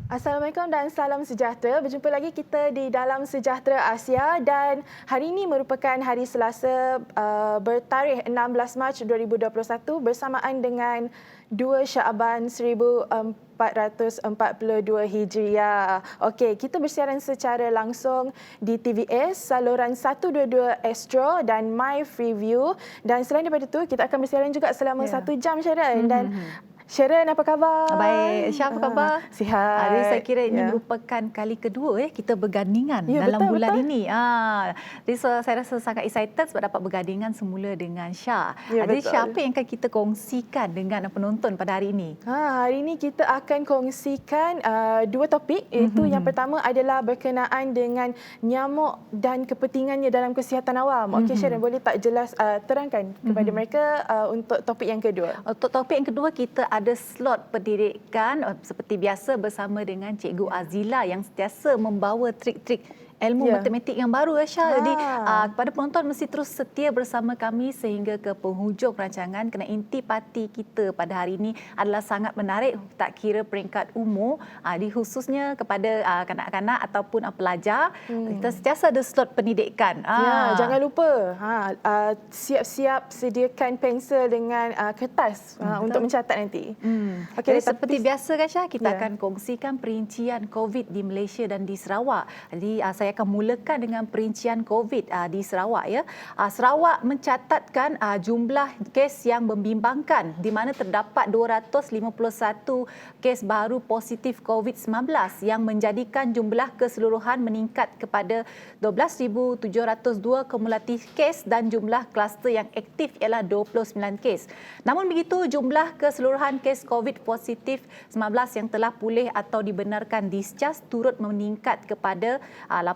Assalamualaikum dan salam sejahtera. Berjumpa lagi kita di dalam Sejahtera Asia dan hari ini merupakan hari Selasa bertarikh 16 Mac 2021 bersamaan dengan 2 Syaban 1442 Hijriah. Okey, kita bersiaran secara langsung di TVS, saluran 122 Astro dan My Freeview. Dan selain daripada itu, kita akan bersiaran juga selama 1 jam, Sharon. Dan Sharon, apa khabar? Baik, Syah, apa khabar? Sihat. Jadi saya kira ini merupakan kali kedua kita bergandingan dalam bulan ini. Jadi saya rasa sangat excited sebab dapat bergandingan semula dengan Syah. Jadi Syah, apa yang akan kita kongsikan dengan penonton pada hari ini? Hari ini kita akan kongsikan 2 topik. Iaitu yang pertama adalah berkenaan dengan nyamuk dan kepentingannya dalam kesihatan awam. Okey, Sharon, boleh tak jelas terangkan kepada mereka untuk topik yang kedua? Untuk topik yang kedua, kita ada slot pendidikan seperti biasa bersama dengan Cikgu Azila yang sentiasa membawa trik-trik ilmu matematik yang baru, Aisyah. Jadi kepada penonton mesti terus setia bersama kami sehingga ke penghujung rancangan kerana intipati kita pada hari ini adalah sangat menarik, tak kira peringkat umur, khususnya kepada kanak-kanak ataupun pelajar. Kita sentiasa ada slot pendidikan. Jangan lupa siap-siap sediakan pensel dengan kertas untuk mencatat nanti. Okay, seperti biasa, Aisyah, kita akan kongsikan perincian COVID di Malaysia dan di Sarawak. Jadi saya akan mulakan dengan perincian COVID di Sarawak. Sarawak mencatatkan jumlah kes yang membimbangkan di mana terdapat 251 kes baru positif COVID-19 yang menjadikan jumlah keseluruhan meningkat kepada 12,702 kumulatif kes dan jumlah kluster yang aktif ialah 29 kes. Namun begitu, jumlah keseluruhan kes COVID positif 19 yang telah pulih atau dibenarkan discharge turut meningkat kepada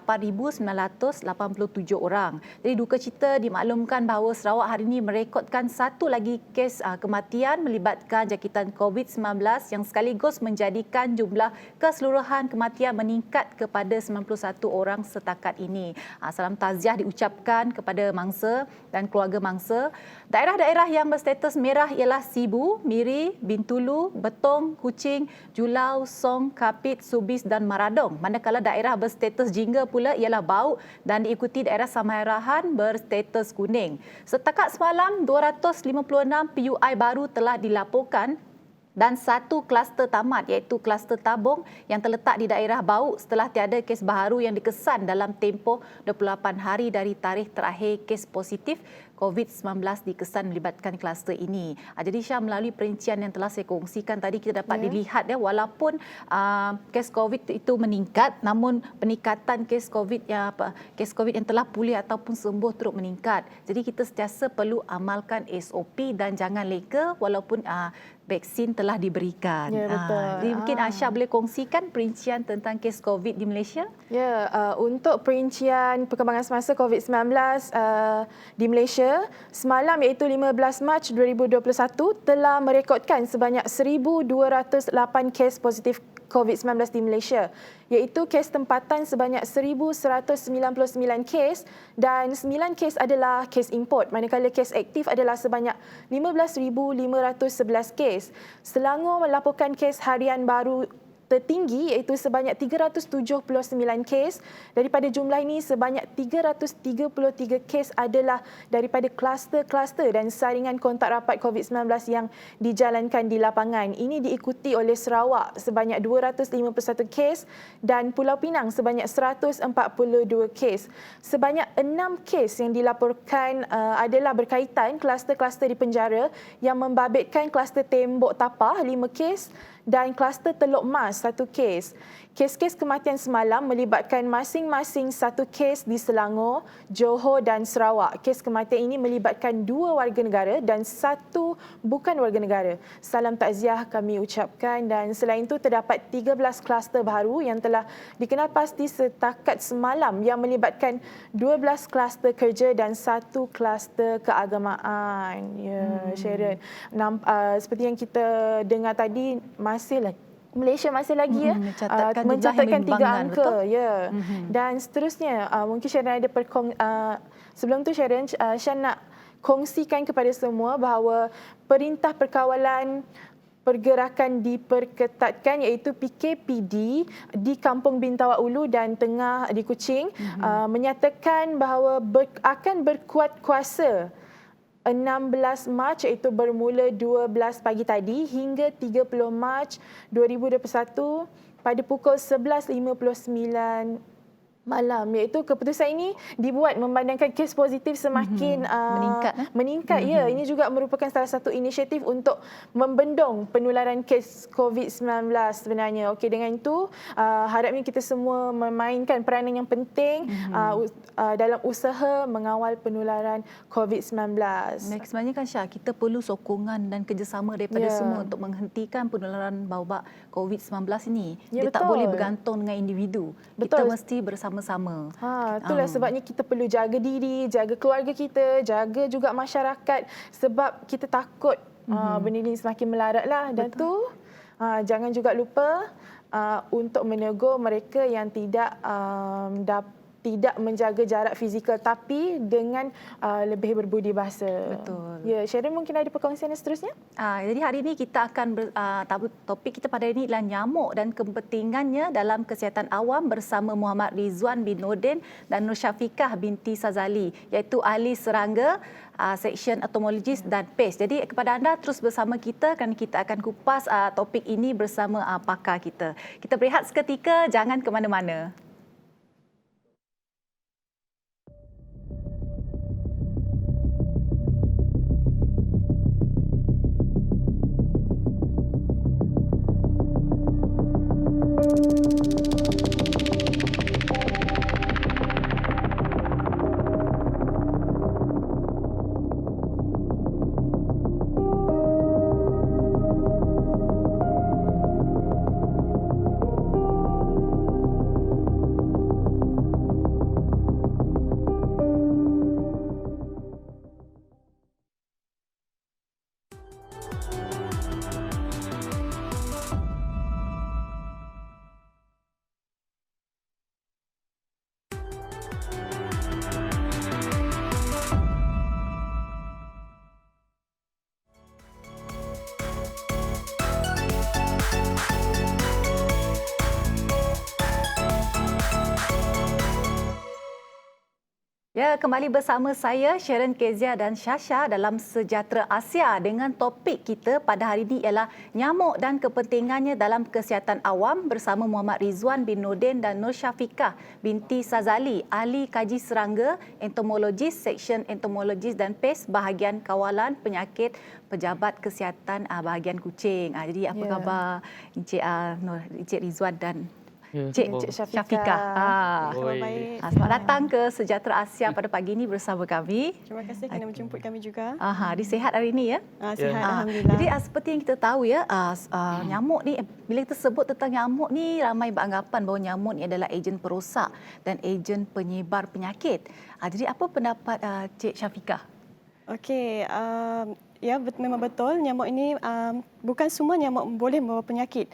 8,987 orang. Jadi duka cita dimaklumkan bahawa Sarawak hari ini merekodkan satu lagi kes kematian melibatkan jangkitan COVID-19 yang sekaligus menjadikan jumlah keseluruhan kematian meningkat kepada 91 orang setakat ini. Salam takziah diucapkan kepada mangsa dan keluarga mangsa. Daerah-daerah yang berstatus merah ialah Sibu, Miri, Bintulu, Betong, Kuching, Julau, Song, Kapit, Subis dan Maradong. Manakala daerah berstatus jingga pula ialah Bau dan diikuti daerah Samarahan berstatus kuning. Setakat semalam 256 PUI baru telah dilaporkan dan satu kluster tamat iaitu kluster Tabung yang terletak di daerah Bau setelah tiada kes baharu yang dikesan dalam tempoh 28 hari dari tarikh terakhir kes positif COVID-19 dikesan melibatkan kluster ini. Jadi Syah, melalui perincian yang telah saya kongsikan tadi, kita dapat dilihat walaupun kes COVID itu meningkat, namun peningkatan kes COVID yang telah pulih ataupun sembuh turut meningkat. Jadi kita sentiasa perlu amalkan SOP dan jangan leka walaupun vaksin telah diberikan. Ya, betul. Jadi mungkin Aisyah boleh kongsikan perincian tentang kes COVID di Malaysia? Ya, untuk perincian perkembangan semasa COVID-19 di Malaysia, semalam iaitu 15 Mac 2021 telah merekodkan sebanyak 1,208 kes positif COVID-19 di Malaysia, iaitu kes tempatan sebanyak 1,199 kes dan 9 kes adalah kes import, manakala kes aktif adalah sebanyak 15,511 kes. Selangor melaporkan kes harian baru tertinggi iaitu sebanyak 379 kes. Daripada jumlah ini, sebanyak 333 kes adalah daripada kluster-kluster dan saringan kontak rapat COVID-19 yang dijalankan di lapangan. Ini diikuti oleh Sarawak sebanyak 251 kes dan Pulau Pinang sebanyak 142 kes. Sebanyak 6 kes yang dilaporkan adalah berkaitan kluster-kluster di penjara yang membabitkan kluster Tembok Tapah 5 kes dan kluster Teluk Mas 1 kes. Kes-kes kematian semalam melibatkan masing-masing 1 kes di Selangor, Johor dan Sarawak. Kes kematian ini melibatkan 2 warga negara dan 1 bukan warga negara. Salam takziah kami ucapkan. Dan selain itu terdapat 13 kluster baru yang telah dikenal pasti setakat semalam yang melibatkan 12 kluster kerja dan 1 kluster keagamaan. Sharon. Seperti yang kita dengar tadi, Malaysia masih lagi mencatatkan 3 angka. Dan seterusnya, mungkin Sharon ada sebelum tu Sharon nak kongsikan kepada semua bahawa Perintah Perkawalan pergerakan diperketatkan iaitu PKPD di Kampung Bintawak Ulu dan Tengah di Kuching menyatakan bahawa akan berkuat kuasa 16 Mac iaitu bermula 12 pagi tadi hingga 30 Mac 2021 pada pukul 11.59 malam, iaitu keputusan ini dibuat memandangkan kes positif semakin meningkat. Ya, ini juga merupakan salah satu inisiatif untuk membendung penularan kes COVID-19 sebenarnya. Okey, dengan itu harapnya kita semua memainkan peranan yang penting dalam usaha mengawal penularan COVID-19. Sebenarnya kan Syah, kita perlu sokongan dan kerjasama daripada semua untuk menghentikan penularan wabak COVID-19 ini. Ya, Dia tak boleh bergantung dengan individu. Kita mesti bersama-sama. Itulah sebabnya kita perlu jaga diri, jaga keluarga kita, jaga juga masyarakat sebab kita takut benda ini semakin melaratlah. Dan tu jangan juga lupa untuk menegur mereka yang tidak menjaga jarak fizikal tapi dengan lebih berbudi bahasa. Betul. Ya, Sharon mungkin ada perkongsian yang seterusnya? Jadi hari ini kita akan topik kita pada hari ini adalah nyamuk dan kepentingannya dalam kesihatan awam bersama Muhammad Rizwan bin Nordin dan Nur Syafiqah binti Sazali, iaitu ahli serangga, Seksyen Entomologis dan PES. Jadi kepada anda terus bersama kita kerana kita akan kupas topik ini bersama pakar kita. Kita berehat seketika, jangan ke mana-mana. Ya, kembali bersama saya Sharon Kezia dan Shasha dalam Sejahtera Asia dengan topik kita pada hari ini ialah nyamuk dan kepentingannya dalam kesihatan awam bersama Muhammad Rizwan bin Nordin dan Nur Syafiqah binti Sazali, ahli kaji serangga, entomologis, Seksyen Entomologis dan PES bahagian kawalan penyakit Pejabat Kesihatan bahagian Kuching. Jadi apa khabar Encik Rizwan dan Cik Syafiqah. Baik. Selamat datang ke Sejahtera Asia pada pagi ini bersama kami. Terima kasih kerana menjemput kami juga. Sihat hari ini ya? Sihat, Alhamdulillah. Jadi seperti yang kita tahu ya, nyamuk ni, bila kita sebut tentang nyamuk ni, ramai beranggapan bahawa nyamuk ni adalah ejen perosak dan ejen penyebar penyakit. Jadi apa pendapat Cik Syafiqah? Okey, ya memang betul nyamuk ini bukan semua nyamuk boleh membawa penyakit.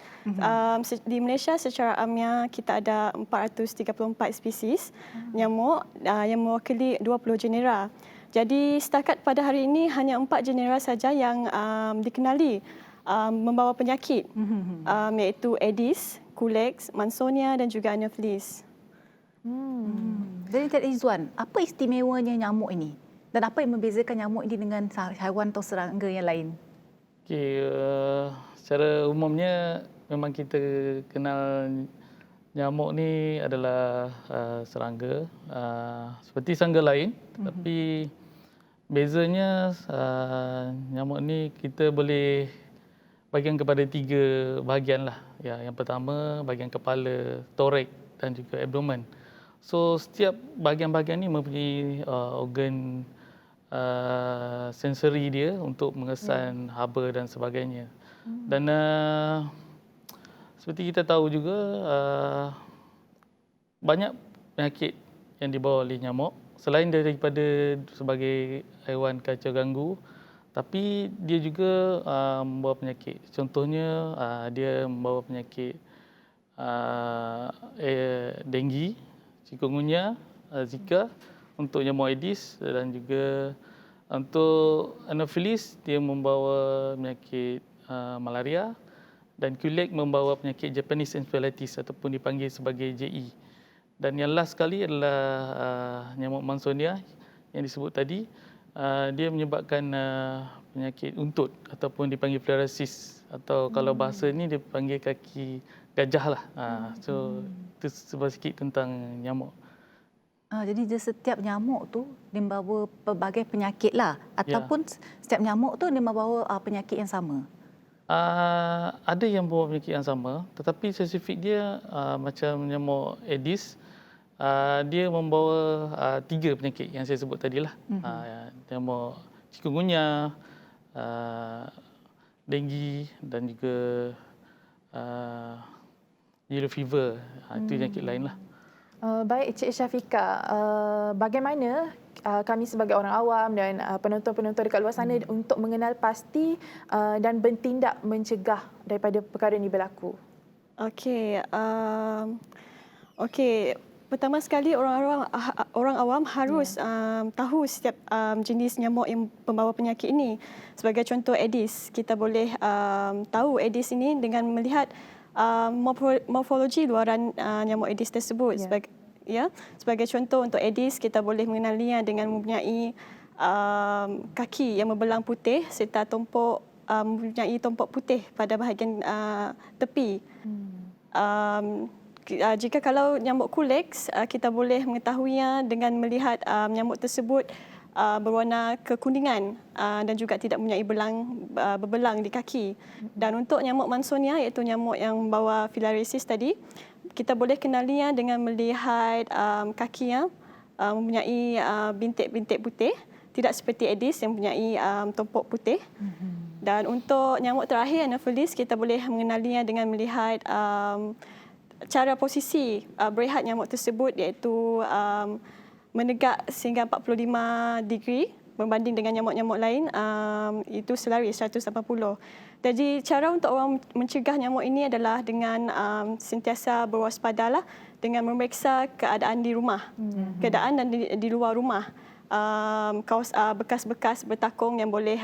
Di Malaysia secara amnya kita ada 434 spesies nyamuk yang mewakili 20 genera. Jadi setakat pada hari ini hanya 4 genera saja yang dikenali membawa penyakit, iaitu Aedes, Culex, Mansonia dan juga Anopheles. Jadi Cik Rizwan, apa istimewanya nyamuk ini? Dan apa yang membezakan nyamuk ini dengan haiwan atau serangga yang lain? Okey, secara umumnya memang kita kenal nyamuk ni adalah serangga seperti serangga lain, tapi bezanya nyamuk ni kita boleh bahagian kepada 3 bahagian lah. Ya, yang pertama bahagian kepala, thorax dan juga abdomen. So setiap bahagian-bahagian ni mempunyai organ sensori dia untuk mengesan haba dan sebagainya. Dan seperti kita tahu juga banyak penyakit yang dibawa oleh nyamuk selain daripada sebagai haiwan kacau ganggu, tapi dia juga membawa penyakit. Contohnya dia membawa penyakit denggi, chikungunya, Zika untuk nyamuk Aedes, dan juga untuk Anopheles dia membawa penyakit malaria, dan Kulek membawa penyakit Japanese encephalitis ataupun dipanggil sebagai JE. Dan yang last sekali adalah nyamuk Mansonia yang disebut tadi. Dia menyebabkan penyakit untut ataupun dipanggil filariasis, atau kalau bahasa ni dia panggil kaki gajah lah. So itu sedikit tentang nyamuk. Jadi dia setiap nyamuk tu dia membawa pelbagai penyakit lah, ataupun setiap nyamuk tu dia membawa penyakit yang sama. Ada yang bawa penyakit yang sama, tetapi spesifik dia macam nyamuk Aedes, dia membawa 3 penyakit yang saya sebut tadi lah. Nyamuk chikungunya, denggi dan juga yellow fever. Itu penyakit lain lah. Baik, Cik Syafiqah, bagaimana kami sebagai orang awam dan penonton-penonton dekat luar sana untuk mengenal pasti dan bertindak mencegah daripada perkara ini berlaku? Okey, pertama sekali orang awam harus tahu setiap jenis nyamuk yang pembawa penyakit ini. Sebagai contoh Aedes, kita boleh tahu Aedes ini dengan melihat morfologi luaran nyamuk Aedes tersebut. Sebagai contoh untuk Aedes, kita boleh mengenalinya dengan mempunyai kaki yang berbelang putih serta mempunyai tompok putih pada bahagian tepi. Jika kalau nyamuk Culex, kita boleh mengetahuinya dengan melihat nyamuk tersebut berwarna kekuningan dan juga tidak mempunyai berbelang di kaki. Dan untuk nyamuk Mansonia, iaitu nyamuk yang membawa filariasis tadi, kita boleh kenalinya dengan melihat kakinya mempunyai bintik-bintik putih, tidak seperti Aedes yang mempunyai tompok putih. Dan untuk nyamuk terakhir, Anopheles, kita boleh mengenalinya dengan melihat cara posisi berehat nyamuk tersebut, iaitu menegak sehingga 45 degree berbanding dengan nyamuk-nyamuk lain, itu selaris 180. Jadi cara untuk orang mencegah nyamuk ini adalah dengan sentiasa berwaspadalah dengan memeriksa keadaan di rumah, keadaan dan di luar rumah, bekas-bekas bertakung yang boleh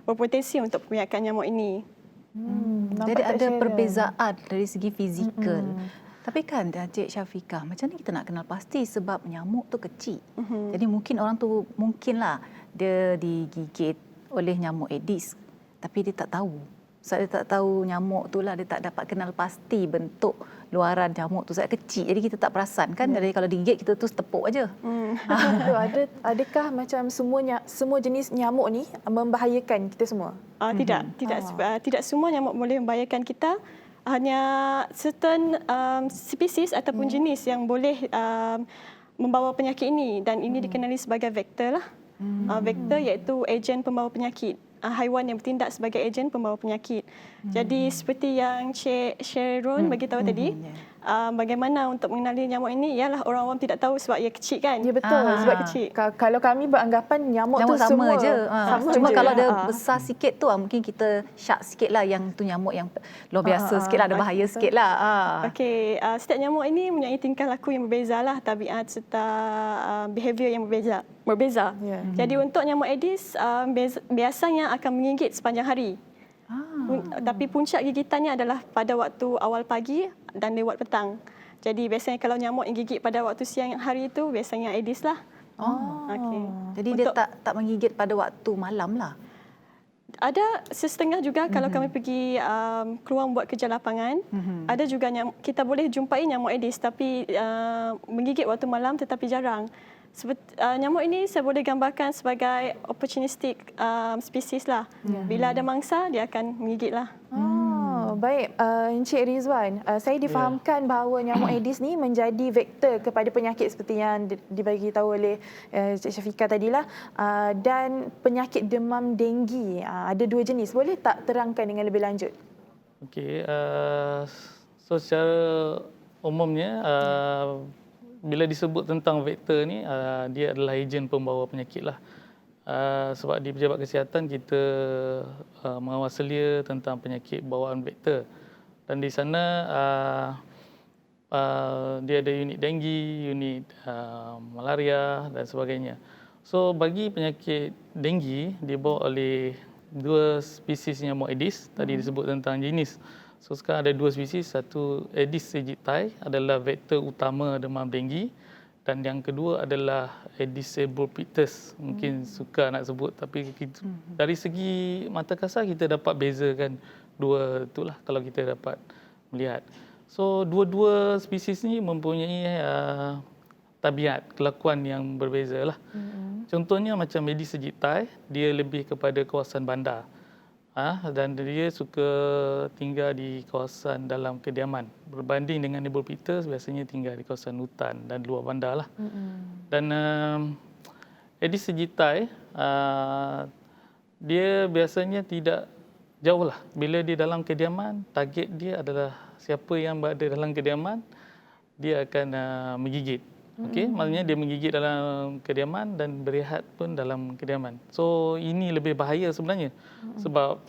berpotensi untuk membiarkan nyamuk ini. Jadi ada perbezaan dari segi fizikal. Tapi kan Cik Syafiqah, macam ni kita nak kenal pasti sebab nyamuk tu kecil. Jadi mungkin orang tu mungkinlah dia digigit oleh nyamuk Aedes, tapi dia tak tahu. Sebab dia tak tahu nyamuk tu lah, dia tak dapat kenal pasti bentuk luaran nyamuk tu. Sebab kecil, jadi kita tak perasan kan. Jadi kalau digigit kita terus tepuk aja. Adakah macam semua jenis nyamuk ni membahayakan kita semua? Tidak semua nyamuk boleh membahayakan kita. Hanya certain spesies ataupun jenis yang boleh membawa penyakit ini, dan ini dikenali sebagai vektor lah. Vektor iaitu ejen pembawa penyakit. Haiwan yang bertindak sebagai ejen pembawa penyakit. Jadi seperti yang Cik Sharon beritahu tadi, bagaimana untuk mengenali nyamuk ini, ialah orang awam tidak tahu sebab ia kecil kan. Ya, betul. Sebab kecil. Kalau kami beranggapan nyamuk tu sama semua je. Cuma je. kalau dia besar sikit tu mungkin kita syak sikit lah, yang tu nyamuk yang luar biasa sikit lah, ada bahaya sikit lah. Okey, setiap nyamuk ini mempunyai tingkah laku yang berbeza lah, tabiat serta behavior yang berbeza. Jadi untuk nyamuk Aedes, biasanya akan menggigit sepanjang hari. Tapi puncak gigitannya adalah pada waktu awal pagi dan lewat petang. Jadi biasanya kalau nyamuk yang gigit pada waktu siang hari itu biasanya Aedes lah. Jadi dia tak menggigit pada waktu malam lah. Ada setengah juga kalau kami pergi keluar buat kerja lapangan. Ada juga kita boleh jumpai nyamuk Aedes tapi menggigit waktu malam, tetapi jarang. Nyamuk ini saya boleh gambarkan sebagai opportunistic spesies lah. Bila ada mangsa, dia akan menggigit lah. Baik, Encik Rizwan, saya difahamkan bahawa nyamuk Aedes ni menjadi vektor kepada penyakit seperti yang dibagi tahu oleh Cik Syafiqah tadilah, dan penyakit demam denggi. Ada 2 jenis. Boleh tak terangkan dengan lebih lanjut? Okey, so secara umumnya bila disebut tentang vektor ni, dia adalah ejen pembawa penyakit lah. Sebab di Pejabat Kesihatan kita mengawal selia tentang penyakit bawaan vektor. Dan di sana dia ada unit denggi, unit malaria dan sebagainya. So bagi penyakit denggi dibawa oleh dua spesies nyamuk Aedes. Tadi disebut tentang jenis. So sekarang ada dua spesies, satu Aedes aegypti adalah vektor utama demam denggi dan yang kedua adalah Aedes albopictus. Mungkin suka nak sebut tapi dari segi mata kasar kita dapat bezakan dua itulah kalau kita dapat melihat. So dua-dua spesies ni mempunyai tabiat kelakuan yang berbeza lah. Contohnya macam Aedes aegypti, dia lebih kepada kawasan bandar. Dan dia suka tinggal di kawasan dalam kediaman. Berbanding dengan albopictus biasanya tinggal di kawasan hutan dan luar bandar lah. Dan Aedes aegypti dia biasanya tidak jauh lah. Bila dia dalam kediaman, target dia adalah siapa yang berada dalam kediaman, dia akan menggigit. Okey, maksudnya dia menggigit dalam kediaman dan berehat pun dalam kediaman. So ini lebih bahaya sebenarnya. Sebab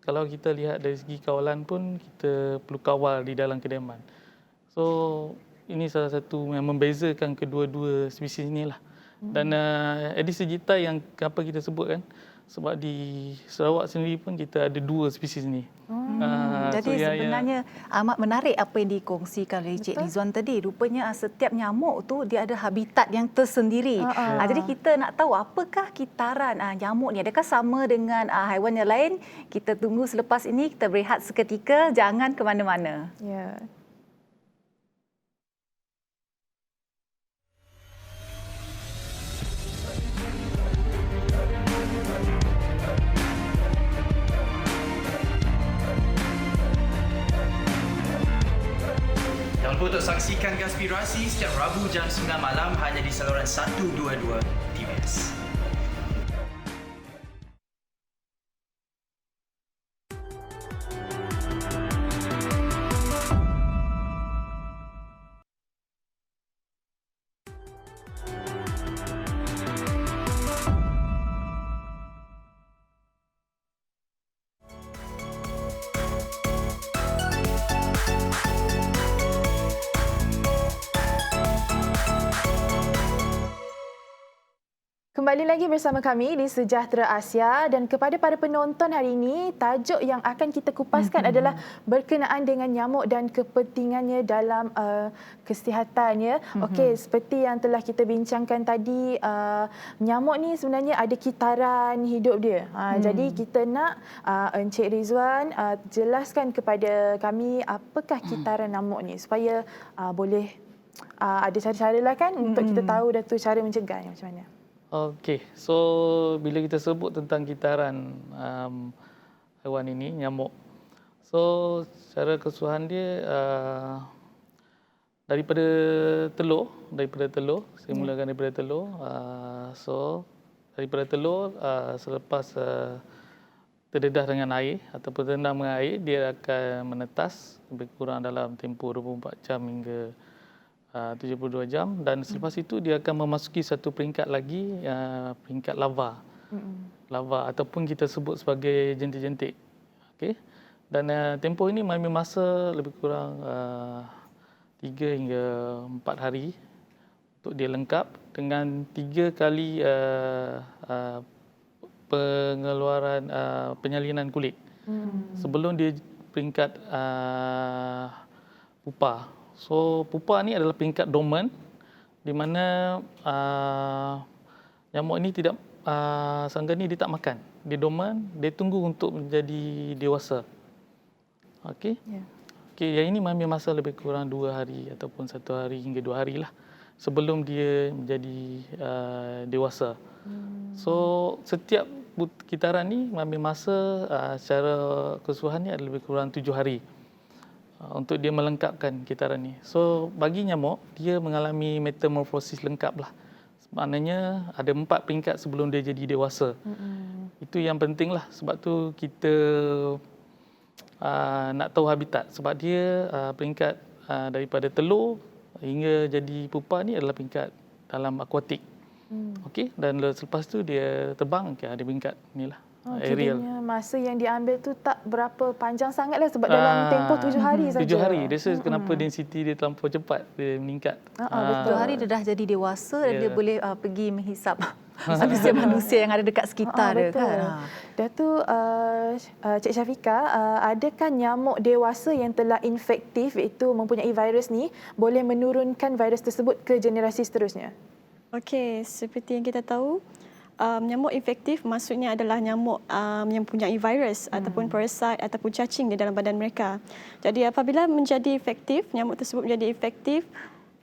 kalau kita lihat dari segi kawalan pun kita perlu kawal di dalam kediaman. So ini salah satu yang membezakan kedua-dua spesies inilah. Dan Aedes aegypti yang apa kita sebut kan, sebab di Sarawak sendiri pun kita ada dua spesies ni. Jadi sebenarnya amat menarik apa yang dikongsikan oleh Cik Rizwan tadi. Rupanya setiap nyamuk tu dia ada habitat yang tersendiri. Jadi kita nak tahu apakah kitaran nyamuk ni. Adakah sama dengan haiwan yang lain? Kita tunggu selepas ini, kita berehat seketika. Jangan ke mana-mana. Ya. Jangan lupa untuk saksikan Gaspirasi setiap Rabu jam 9 malam hanya di saluran 122 TVS. Kembali lagi bersama kami di Sejahtera Asia dan kepada para penonton hari ini, tajuk yang akan kita kupaskan adalah berkenaan dengan nyamuk dan kepentingannya dalam kesihatan. Ya. Okey, seperti yang telah kita bincangkan tadi, nyamuk ni sebenarnya ada kitaran hidup dia. Jadi kita nak Encik Rizwan jelaskan kepada kami apakah kitaran nyamuk ni supaya boleh ada cara-cara lah kan untuk kita tahu dah tu cara mencegahnya macam mana. Okey, so bila kita sebut tentang kitaran haiwan ini, nyamuk. So secara keseluruhan dia daripada telur, saya mulakan daripada telur. So daripada telur selepas terdedah dengan air ataupun terendam dengan air, dia akan menetas lebih kurang dalam tempoh 24 jam hingga 72 jam dan selepas itu dia akan memasuki satu peringkat lagi, peringkat larva. Larva ataupun kita sebut sebagai jentik-jentik. Okey. Dan tempoh ini mengambil masa lebih kurang 3 hingga 4 hari untuk dia lengkap dengan 3 kali pengeluaran penyalinan kulit. Sebelum dia peringkat pupa. So pupa ni adalah peringkat dorman di mana nyamuk ini tidak sangga ni dia tak makan. Dia dorman, dia tunggu untuk menjadi dewasa. Okey. Yeah. Okey, yang ini mengambil masa lebih kurang 2 hari ataupun 1 hari hingga 2 hari lah sebelum dia menjadi dewasa. So setiap kitaran ni mengambil masa secara keseluruhannya ada lebih kurang 7 hari. Untuk dia melengkapkan kitaran ni. So bagi nyamuk, dia mengalami metamorfosis lengkap lah. Maknanya ada 4 peringkat sebelum dia jadi dewasa. Itu yang penting lah. Sebab tu kita nak tahu habitat. Sebab dia peringkat daripada telur hingga jadi pupa ni adalah peringkat dalam akuatik. Okey, dan selepas tu dia terbang, ada peringkat ni lah. Aerial. Kiranya masa yang diambil tu tak berapa panjang sangatlah sebab dalam tempoh 7 hari saja. 7 hari. That's kenapa density dia terlampau cepat, dia meningkat. 7 hari dia dah jadi dewasa dan dia boleh pergi menghisap manusia yang ada dekat sekitar dia betul. kan. Dah tu Cik Syafiqah, adakah nyamuk dewasa yang telah infektif iaitu mempunyai virus ni boleh menurunkan virus tersebut ke generasi seterusnya? Okey, seperti yang kita tahu, nyamuk infektif maksudnya adalah nyamuk yang mempunyai virus ataupun parasite ataupun cacing di dalam badan mereka. Jadi apabila menjadi efektif, nyamuk tersebut menjadi efektif,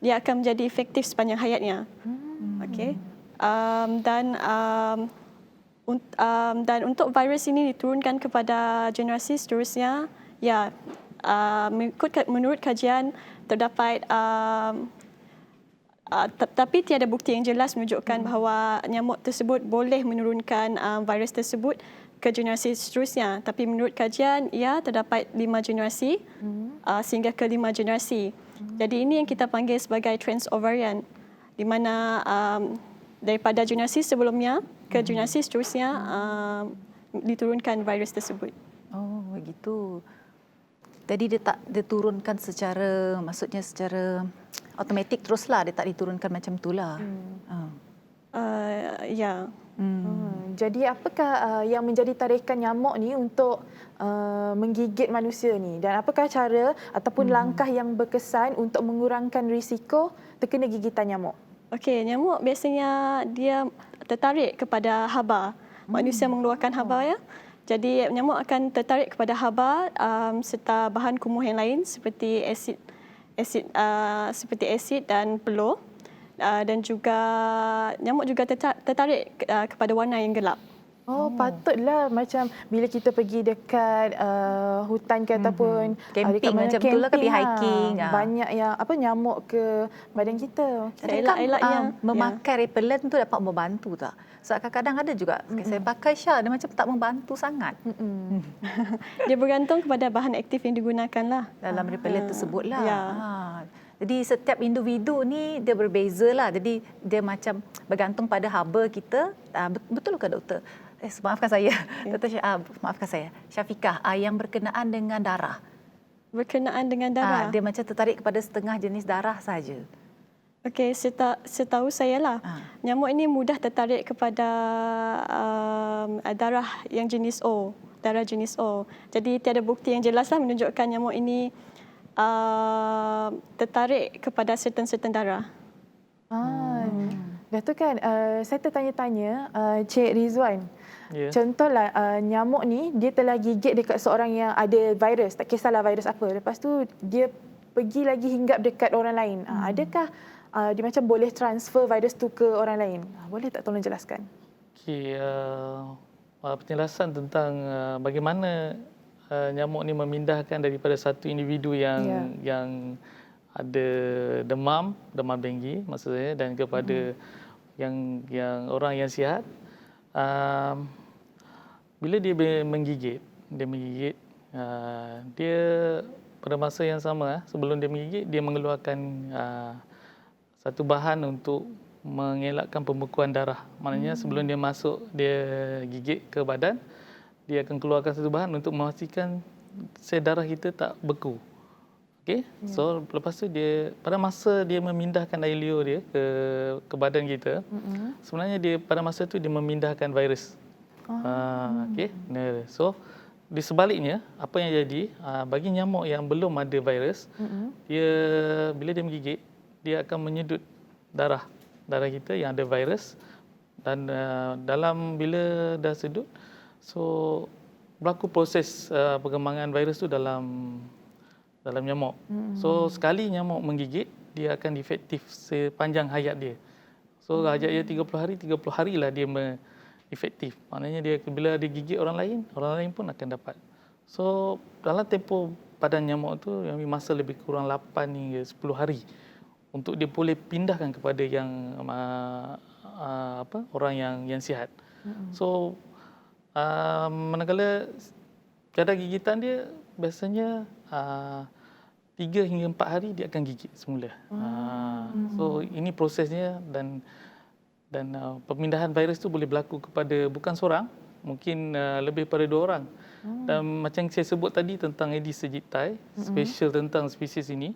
dia akan menjadi efektif sepanjang hayatnya. Okey. Dan untuk virus ini diturunkan kepada generasi seterusnya, ya, menurut kajian terdapat tapi tiada bukti yang jelas menunjukkan bahawa nyamuk tersebut boleh menurunkan virus tersebut ke generasi seterusnya. Tapi menurut kajian, ya, terdapat 5 generasi sehingga ke 5 generasi. Jadi ini yang kita panggil sebagai transovarian, di mana daripada generasi sebelumnya ke generasi seterusnya diturunkan virus tersebut. Oh, begitu. Jadi dia tak diturunkan secara, maksudnya secara automatik teruslah, dia tak diturunkan macam itulah. Ya. Jadi apakah yang menjadi tarikan nyamuk ni untuk menggigit manusia ni, dan apakah cara ataupun langkah yang berkesan untuk mengurangkan risiko terkena gigitan nyamuk? Okey, nyamuk biasanya dia tertarik kepada haba. Manusia mengeluarkan haba, ya. Jadi nyamuk akan tertarik kepada haba serta bahan kumuh yang lain seperti asid dan peluh. Dan juga nyamuk juga tertarik kepada warna yang gelap. Patutlah macam bila kita pergi dekat hutan ke ataupun Camping macam tu lah, pergi hiking. Banyak yang nyamuk ke badan kita. Elak-elak yang memakai repellent tu dapat membantu tak? Sebab kadang-kadang ada juga saya pakai Syah, dia macam tak membantu sangat. Dia bergantung kepada bahan aktif yang digunakan lah. Dalam repellent tersebut lah. Ya. Jadi setiap individu ni dia berbeza lah. Jadi dia macam bergantung pada haba kita. Betul ke doktor? Maafkan saya. Doktor maafkan saya. Syafiqah, yang berkenaan dengan darah. Berkenaan dengan darah? Dia macam tertarik kepada setengah jenis darah saja. Okey, setahu saya lah, nyamuk ini mudah tertarik kepada darah yang jenis O, darah jenis O. Jadi tiada bukti yang jelas lah menunjukkan nyamuk ini tertarik kepada certain darah. Dah tu kan, saya tertanya-tanya Cik Rizwan. Ya. Contohlah nyamuk ni dia telah gigit dekat seorang yang ada virus, tak kisahlah virus apa. Lepas tu dia pergi lagi hinggap dekat orang lain. Adakah dia macam boleh transfer virus tu ke orang lain? Boleh tak tolong jelaskan? Okey, penjelasan tentang bagaimana nyamuk ni memindahkan daripada satu individu yang ada demam denggi maksud saya, dan kepada yang orang yang sihat. Bila dia menggigit, dia pada masa yang sama sebelum dia menggigit, dia mengeluarkan satu bahan untuk mengelakkan pembekuan darah. Maknanya sebelum dia masuk, dia gigit ke badan, dia akan keluarkan satu bahan untuk memastikan sel darah kita tak beku. Okey. So lepas tu dia pada masa dia memindahkan air liur dia ke badan kita, sebenarnya dia pada masa tu dia memindahkan virus. Okey. So di sebaliknya, apa yang jadi, bagi nyamuk yang belum ada virus, dia bila dia menggigit, dia akan menyedut darah kita yang ada virus, dan bila dah sedut, so berlaku proses perkembangan virus tu dalam nyamuk. So sekali nyamuk menggigit, dia akan efektif sepanjang hayat dia. So hayat dia 30 hari lah dia efektif. Maknanya dia bila dia gigit orang lain pun akan dapat. So dalam tempoh badan nyamuk tu yang masa lebih kurang 8 hingga 10 hari untuk dia boleh pindahkan kepada yang orang yang sihat. So manakala kadar gigitan dia biasanya 3 hingga 4 hari dia akan gigit semula. So ini prosesnya, dan pemindahan virus tu boleh berlaku kepada bukan seorang, mungkin lebih pada 2 orang. Dan macam saya sebut tadi tentang Aedes aegypti, special tentang spesies ini,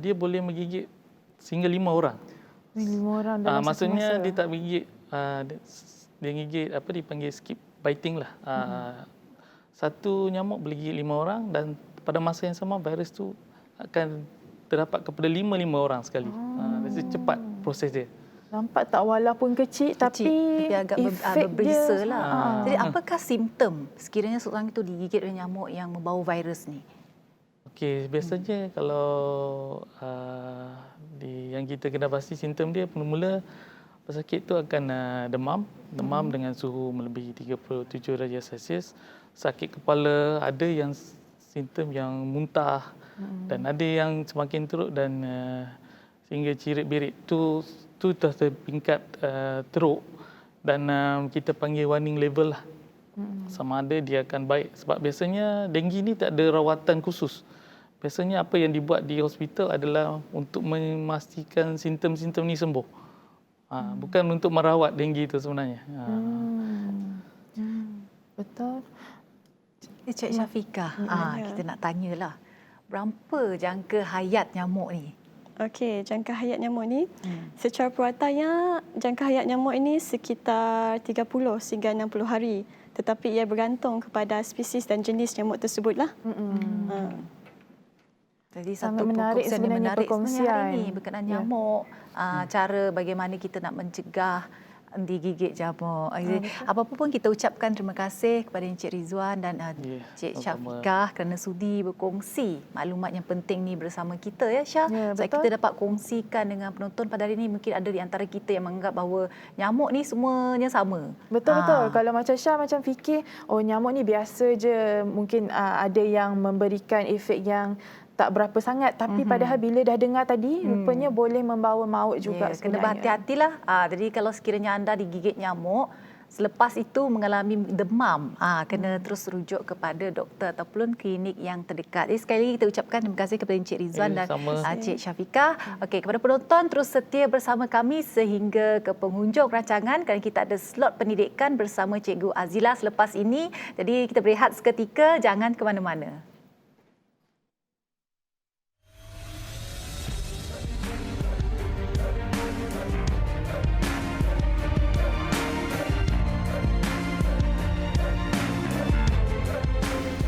dia boleh menggigit sehingga 5 orang. 5 orang dalam maksudnya satu masa. dia tak menggigit dia gigit dipanggil skip biting lah. Satu nyamuk boleh gigit 5 orang dan pada masa yang sama virus tu akan terdapat kepada 5 orang sekali. Jadi cepat proses dia. Nampak tak, walaupun kecil tapi agak efek berbeza dia. lah. Jadi apakah simptom sekiranya seorang itu digigit oleh nyamuk yang membawa virus ni? Okey, biasanya kalau yang kita kena pasti simptom dia mula-mula pesakit tu akan demam dengan suhu melebihi 37 darjah Celsius, sakit kepala, ada yang simptom yang muntah dan ada yang semakin teruk dan sehingga cirit-birit tu dah tertingkat teruk dan kita panggil warning level lah. Sama ada dia akan baik sebab biasanya denggi ni tak ada rawatan khusus. Biasanya apa yang dibuat di hospital adalah untuk memastikan simptom-simptom ni sembuh. Bukan untuk merawat denggi itu sebenarnya. Betul. Cik Syafiqah, kita nak tanyalah. Berapa jangka hayat nyamuk ni? Okey, jangka hayat nyamuk ni, secara puratannya jangka hayat nyamuk ini sekitar 30 hingga 60 hari. Tetapi ia bergantung kepada spesies dan jenis nyamuk tersebutlah. Jadi Sangat satu menarik perkongsian yang sebenarnya menarik perkongsian. sebenarnya hari ini berkenaan nyamuk, cara bagaimana kita nak mencegah digigit nyamuk. Apa pun kita ucapkan terima kasih kepada Encik Rizwan dan Cik Syafiqah kerana sudi berkongsi maklumat yang penting ni bersama kita ya Syah. Supaya kita dapat kongsikan dengan penonton pada hari ini. Mungkin ada di antara kita yang menganggap bahawa nyamuk ni semuanya sama. Betul-betul. Kalau macam Syah macam fikir, nyamuk ni biasa je. Mungkin ada yang memberikan efek yang tak berapa sangat, tapi padahal bila dah dengar tadi rupanya boleh membawa maut juga sebenarnya. Kena berhati-hatilah. Jadi kalau sekiranya anda digigit nyamuk, selepas itu mengalami demam, kena terus rujuk kepada doktor ataupun klinik yang terdekat. Jadi sekali lagi kita ucapkan terima kasih kepada Encik Rizwan dan Cik Syafiqah. Okey, kepada penonton terus setia bersama kami sehingga ke penghujung rancangan kerana kita ada slot pendidikan bersama Cikgu Azila selepas ini. Jadi kita berehat seketika, jangan ke mana-mana.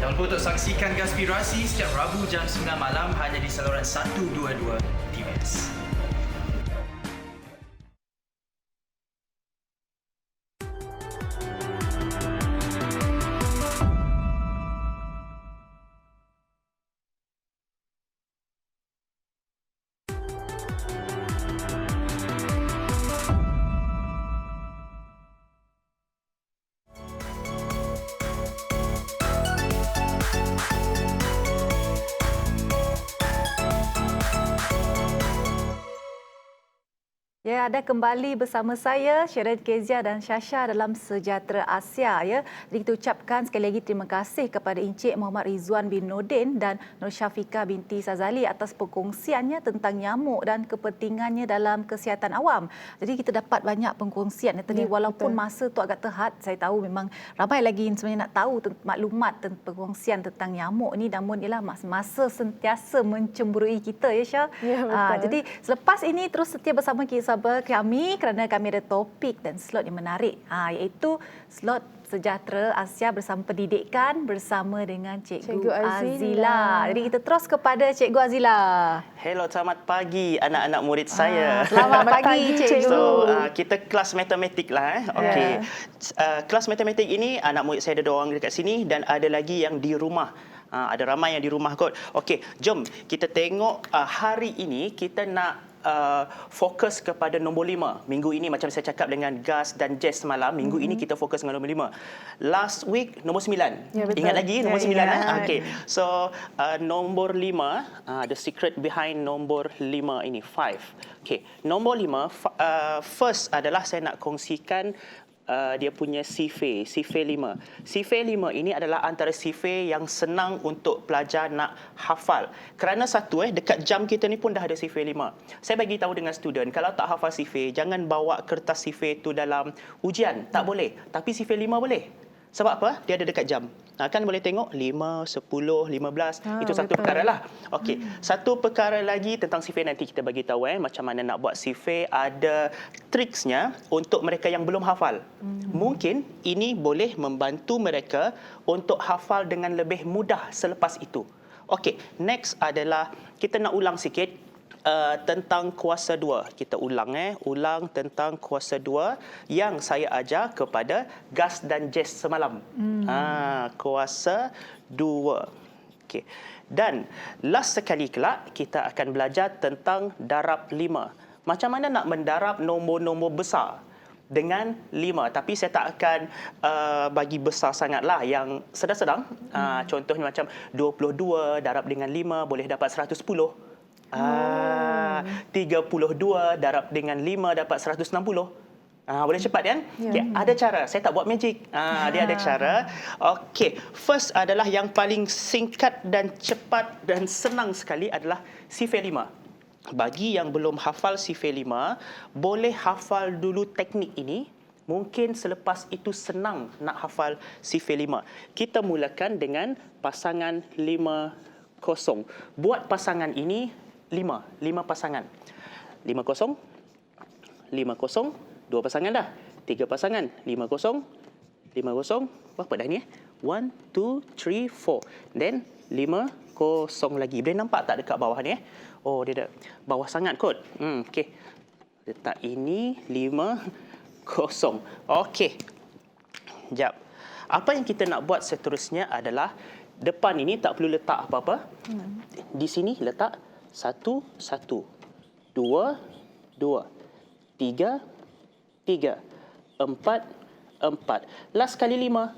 Jangan lupa untuk saksikan Gaspirasi setiap Rabu jam 9 malam hanya di saluran 122 TVS. Ya, ada kembali bersama saya Syarid Kezia dan Syasha dalam Sejahtera Asia ya. Jadi kita ucapkan sekali lagi terima kasih kepada Encik Muhammad Rizwan bin Nordin dan Nur Syafiqah binti Sazali atas perkongsiannya tentang nyamuk dan kepentingannya dalam kesihatan awam. Jadi kita dapat banyak perkongsian tadi walaupun masa tu agak terhad. Saya tahu memang ramai lagi yang sebenarnya nak tahu maklumat tentang perkongsian tentang nyamuk ni, namun ialah masa sentiasa mencemburui kita ya Syah. Jadi selepas ini terus setia bersama kami kerana kami ada topik dan slot yang menarik iaitu slot Sejahtera Asia bersama pendidikan bersama dengan Cikgu Azila. Jadi kita terus kepada Cikgu Azila. Hello, selamat pagi anak-anak murid saya. Selamat pagi Cikgu. So, kita kelas matematik lah. Okey. Kelas matematik ini anak murid saya ada 2 orang dekat sini dan ada lagi yang di rumah. Ada ramai yang di rumah kot. Okey, jom kita tengok hari ini kita nak fokus kepada nombor 5. Minggu ini macam saya cakap dengan Gas dan Jess semalam, minggu ini kita fokus dengan nombor 5. Last week nombor 9. Ingat lagi nombor 9 Okey. So nombor 5, the secret behind nombor 5 ini 5. Okey, nombor 5 first adalah saya nak kongsikan dia punya sifir 5. Sifir 5 ini adalah antara sifir yang senang untuk pelajar nak hafal. Kerana satu dekat jam kita ni pun dah ada sifir 5. Saya bagi tahu dengan student, kalau tak hafal sifir, jangan bawa kertas sifir tu dalam ujian. Tak boleh. Tapi sifir 5 boleh. Sebab apa? Dia ada dekat jam. Kan boleh tengok 5, 10, 15. Itu satu betul. perkara lah. Okey. Satu perkara lagi tentang survey nanti kita bagi tahu macam mana nak buat survey. Ada triksnya untuk mereka yang belum hafal. Mungkin ini boleh membantu mereka untuk hafal dengan lebih mudah selepas itu. Okey, next adalah kita nak ulang sikit tentang kuasa 2. Kita ulang tentang kuasa 2 yang saya ajar kepada Gus dan Jess semalam. Kuasa 2. Okey. Dan last sekali kelak kita akan belajar tentang darab 5. Macam mana nak mendarab nombor-nombor besar dengan 5, tapi saya tak akan bagi besar sangatlah, yang sedang-sedang. Contohnya macam 22 darab dengan 5 boleh dapat 110. 32 darab dengan 5 dapat 160. Boleh cepat kan? Okay, ada cara. Saya tak buat magic. Dia ada cara. Okey, first adalah yang paling singkat dan cepat dan senang sekali adalah sifir 5. Bagi yang belum hafal sifir 5, boleh hafal dulu teknik ini. Mungkin selepas itu senang nak hafal sifir 5. Kita mulakan dengan pasangan 5-0. Buat pasangan ini 5 pasangan. 5-0, 5-0, 2 pasangan dah. 3 pasangan, 5-0, 5-0. Berapa dah ni? 1, 2, 3, 4. Then 5-0 lagi. Boleh nampak tak dekat bawah ni? Oh, dia dah bawah sangat kot. Okey. Letak ini 5-0. Okey. Jap. Apa yang kita nak buat seterusnya adalah depan ini tak perlu letak apa-apa. Di sini letak 1, 1, 2, 2, 3, 3, 4, 4. Last kali 5.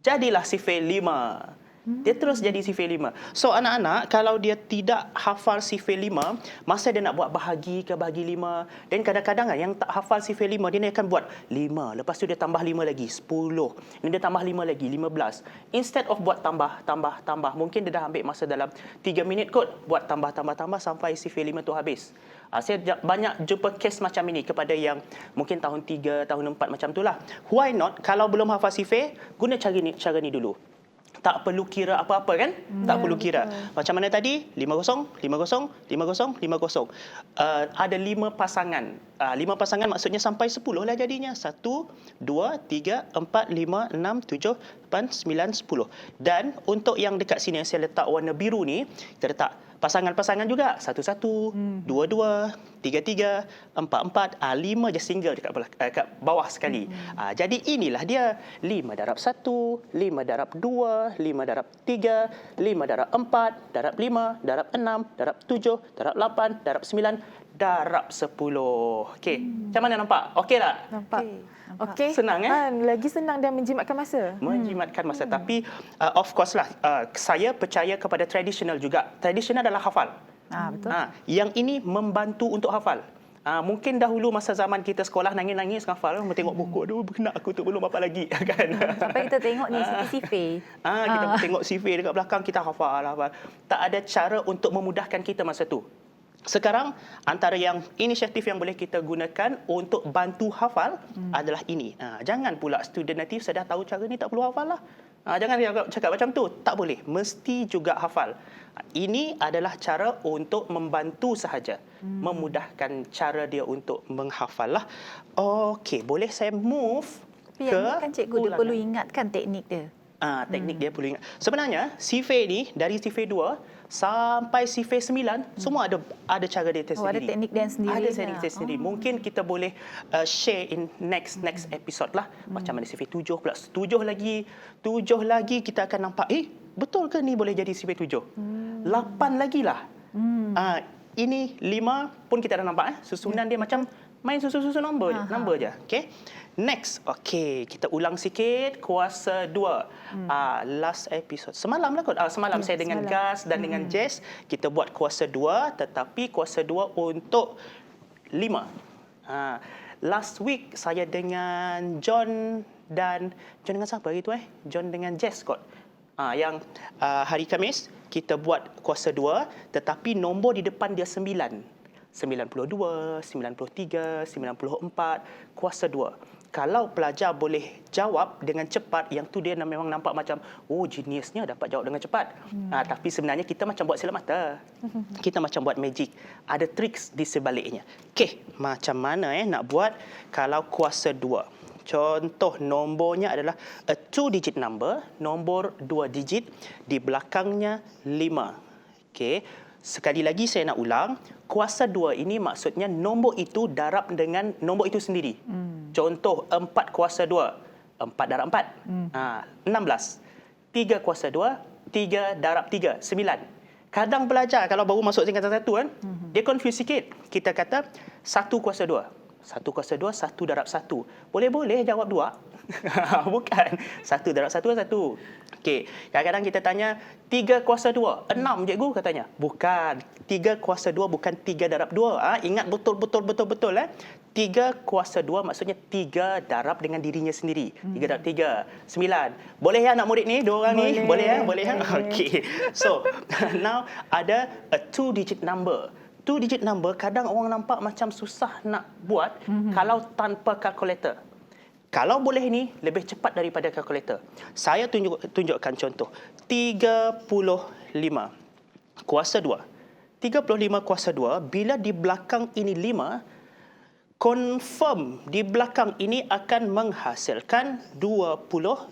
Jadilah sifir 5. Dia terus jadi sifir 5. So anak-anak kalau dia tidak hafal sifir 5, masa dia nak buat bahagi ke bahagi 5, dan kadang-kadang yang tak hafal sifir 5 dia akan buat 5, lepas tu dia tambah 5 lagi 10, ni dia tambah 5 lagi 15. Instead of buat tambah, mungkin dia dah ambil masa dalam 3 minit kot buat tambah sampai sifir 5 tu habis. Saya banyak jumpa kes macam ini kepada yang mungkin tahun 3, tahun 4 macam itulah. Why not? Kalau belum hafal sifir, guna cara ni dulu. Tak perlu kira apa-apa kan? Tak perlu kira. Macam mana tadi? 5-0, 5-0, 5-0, 5-0. Ada 5 pasangan. 5 pasangan maksudnya sampai 10 lah jadinya. 1, 2, 3, 4, 5, 6, 7, 8, 9, 10. Dan untuk yang dekat sini yang saya letak warna biru ni, kita letak pasangan-pasangan juga. 1-1, 2-2, 3-3, 4-4, 5 je single dekat bawah sekali. Jadi inilah dia. 5 darab 1, 5 darab 2, 5 darab 3, 5 darab 4, darab 5, darab 6, darab 7, darab 8, darab 9, darab 10. Okey, macam mana nampak? Okey tak? Nampak. Okey. Senang Lagi senang dan menjimatkan masa. Menjimatkan masa. Tapi of course lah, saya percaya kepada tradisional juga. Tradisional adalah hafal. Betul. Yang ini membantu untuk hafal. Mungkin dahulu masa zaman kita sekolah nangis-nangis hafal, tengok buku, aduh benak aku tu belum hafal lagi kan. Sampai kita tengok ni sifir. Kita tengok sifir dekat belakang, kita hafal. Tak ada cara untuk memudahkan kita masa tu. Sekarang antara yang inisiatif yang boleh kita gunakan untuk bantu hafal adalah ini. Jangan pula student nanti saya dah tahu cara ni tak perlu hafal lah. Jangan cakap macam tu. Tak boleh. Mesti juga hafal. Ini adalah cara untuk membantu sahaja. Memudahkan cara dia untuk menghafal lah. Okey, boleh saya move Tapi ke yang kan cikgu dia perlu ingatkan teknik dia. Teknik dia perlu ingat. Sebenarnya sifir ni dari sifir 2 sampai sifir 9 semua ada cara dia sendiri. Ada teknik dia sendiri. Ada teknik dia sendiri. Mungkin kita boleh share in next episode lah. Macam mana sifir 7 pula. 7 lagi kita akan nampak betul ke ni boleh jadi sifir 7? 8 lagi lah. Ini 5 pun kita dah nampak susunan dia macam main susun-susun nombor je. Okey. Next, okey, kita ulang sikit kuasa 2. Last episode. Semalam lah kot. Semalam saya dengan Gus dan dengan Jess kita buat kuasa 2, tetapi kuasa 2 untuk 5. Last week saya dengan John dengan siapa itu John dengan Jess kot. Yang hari Khamis kita buat kuasa 2 tetapi nombor di depan dia 9. 92, 93, 94, kuasa 2. kalau pelajar boleh jawab dengan cepat, yang tu dia memang nampak macam, oh geniusnya dapat jawab dengan cepat. Tapi sebenarnya kita macam buat silap mata. Kita macam buat magic. Ada triks di sebaliknya. Okey, macam mana nak buat kalau kuasa 2? Contoh nombornya adalah a 2-digit number, nombor 2 digit, di belakangnya 5. Okey, sekali lagi saya nak ulang, kuasa 2 ini maksudnya nombor itu darab dengan nombor itu sendiri. Contoh 4 kuasa 2, 4 darab 4, 16. 3 kuasa 2, 3 darab 3, 9. Kadang pelajar kalau baru masuk tingkatan 1 kan, dia confuse sikit. Kita kata 1 kuasa 2. 1 kuasa 2, 1 darab 1. Boleh-boleh jawab 2. Bukan. 1 darab 1 1. Okey. Kadang-kadang kita tanya 3 kuasa 2. 6 cikgu katanya. Bukan. 3 kuasa 2 bukan 3 darab 2. Ingat betul-betul. 3 kuasa 2 maksudnya 3 darab dengan dirinya sendiri. 3 darab 3. 9. Boleh ya anak murid ni? Dua orang ni? Boleh ya? Boleh ya? Okey. So, now ada a 2-digit number. 2-digit number kadang orang nampak macam susah nak buat kalau tanpa kalkulator. Kalau boleh ni, lebih cepat daripada kalkulator. Saya tunjukkan contoh. 35 kuasa 2. 35 kuasa 2, bila di belakang ini 5, confirm di belakang ini akan menghasilkan 25.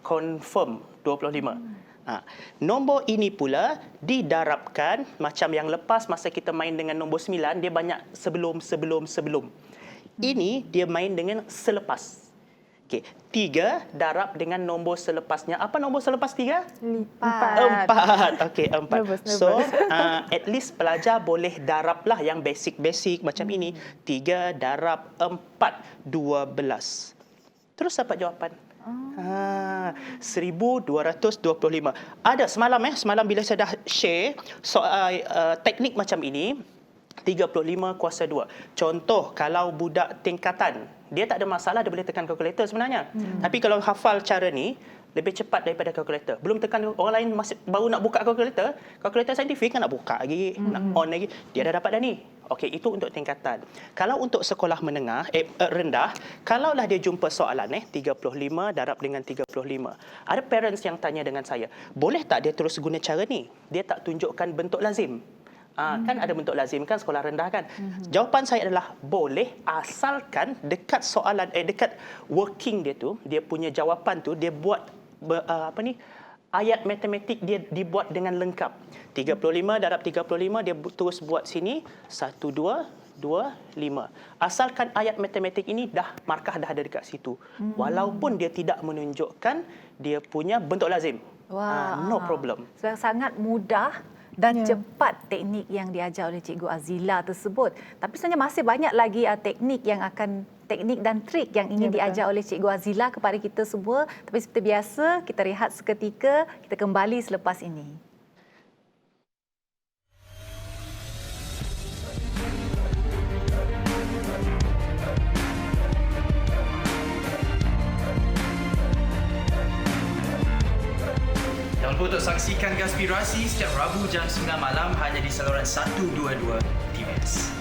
Confirm 25. Nombor ini pula didarabkan macam yang lepas masa kita main dengan nombor 9, dia banyak sebelum. Ini dia main dengan selepas. Okey, 3 darab dengan nombor selepasnya. Apa nombor selepas 3? 4. Okey, 4. So, at least pelajar boleh darablah yang basic macam ini. 3 darab 4, 12. Terus dapat jawapan. 1225. Ada semalam bila saya dah share soal teknik macam ini, 35 kuasa 2. Contoh kalau budak tingkatan, dia tak ada masalah, dia boleh tekan kalkulator sebenarnya. Tapi kalau hafal cara ni lebih cepat daripada kalkulator. Belum tekan, orang lain masih baru nak buka kalkulator saintifik kan nak buka lagi, nak on lagi. Dia dah dapat dah ni. Okey, itu untuk tingkatan. Kalau untuk sekolah menengah, rendah, kalaulah dia jumpa soalan 35 darab dengan 35. Ada parents yang tanya dengan saya, boleh tak dia terus guna cara ni? Dia tak tunjukkan bentuk lazim. Kan ada bentuk lazim kan sekolah rendah kan? Jawapan saya adalah boleh, asalkan dekat soalan dekat working dia tu, dia punya jawapan tu dia buat ayat matematik dia dibuat dengan lengkap. 35 darab 35 dia terus buat sini 1 2 2 5. Asalkan ayat matematik ini markah dah ada dekat situ. Walaupun dia tidak menunjukkan dia punya bentuk lazim. No problem. Sangat mudah dan cepat teknik yang diajar oleh Cikgu Azila tersebut. Tapi sebenarnya masih banyak lagi teknik dan trik yang ingin diajar oleh Cikgu Azila kepada kita semua. Tapi seperti biasa, kita rehat seketika, kita kembali selepas ini. Jangan lupa untuk saksikan Gaspirasi setiap Rabu jam 9 malam hanya di saluran 122 TVS.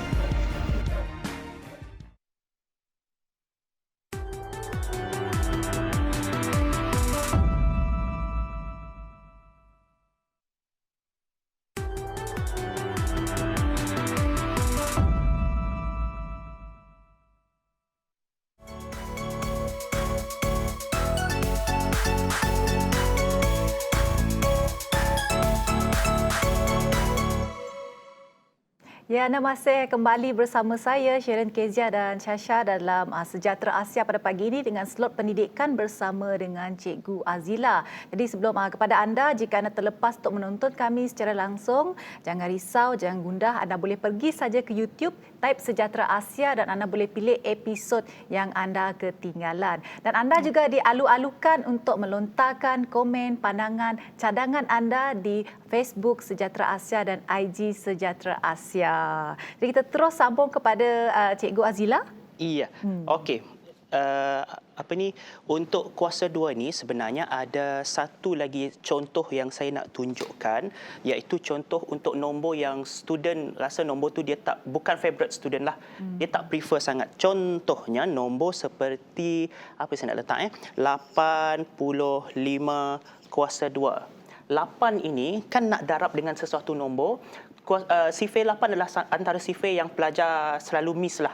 Ya, anda masih kembali bersama saya, Sharon Kezia dan Syasha dalam Sejahtera Asia pada pagi ini dengan slot pendidikan bersama dengan Cikgu Azila. Jadi sebelum kepada anda, jika anda terlepas untuk menonton kami secara langsung, jangan risau, jangan gundah. Anda boleh pergi saja ke YouTube, type Sejahtera Asia dan anda boleh pilih episod yang anda ketinggalan. Dan anda juga dialu-alukan untuk melontarkan komen, pandangan, cadangan anda di Facebook Sejahtera Asia dan IG Sejahtera Asia. Jadi kita terus sambung kepada Cikgu Azila. Iya. Okey. untuk kuasa 2 ni sebenarnya ada satu lagi contoh yang saya nak tunjukkan, iaitu contoh untuk nombor yang student rasa nombor tu dia bukan favorite student lah. Dia tak prefer sangat. Contohnya nombor seperti apa saya nak letak 85 kuasa 2. 8 ini kan nak darab dengan sesuatu nombor. Sifir 8 adalah antara sifir yang pelajar selalu miss lah.